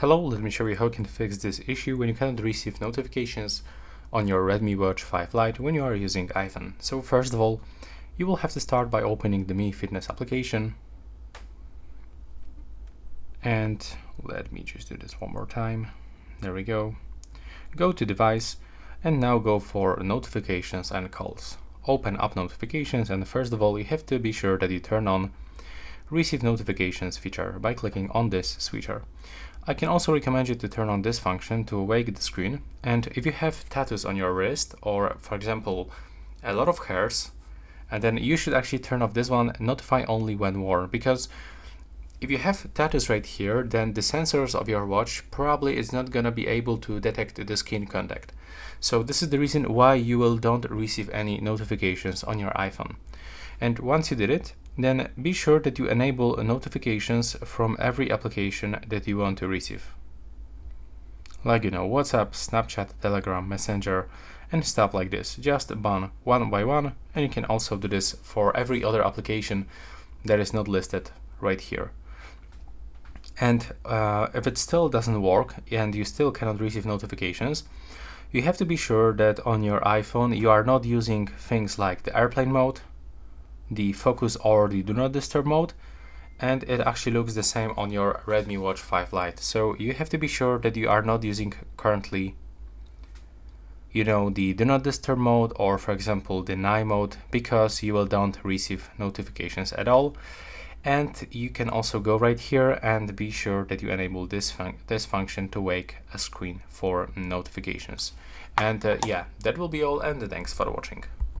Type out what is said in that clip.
Hello, let me show you how you can fix this issue when you cannot receive notifications on your Redmi Watch 5 Lite when you are using iPhone. So first of all, you will have to start by opening the Mi Fitness application. And let me just do this one more time. There we go. Go to device and now go for notifications and calls. Open up notifications, and first of all you have to be sure that you turn on receive notifications feature by clicking on this switcher. I can also recommend you to turn on this function to awake the screen, and if you have tattoos on your wrist or for example a lot of hairs, and then you should actually turn off this one, notify only when worn, because if you have tattoos right here, then the sensors of your watch probably is not gonna be able to detect the skin contact. So this is the reason why you don't receive any notifications on your iPhone. And once you did it, then be sure that you enable notifications from every application that you want to receive. Like, WhatsApp, Snapchat, Telegram, Messenger, and stuff like this. Just one by one, and you can also do this for every other application that is not listed right here. And if it still doesn't work and you still cannot receive notifications, you have to be sure that on your iPhone you are not using things like the airplane mode, the focus or the do not disturb mode, and it actually looks the same on your Redmi Watch 5 Lite. So you have to be sure that you are not using currently the do not disturb mode, or for example the night mode, because you don't receive notifications at all. And you can also go right here and be sure that you enable this function to wake a screen for notifications. And yeah, that will be all, and thanks for watching.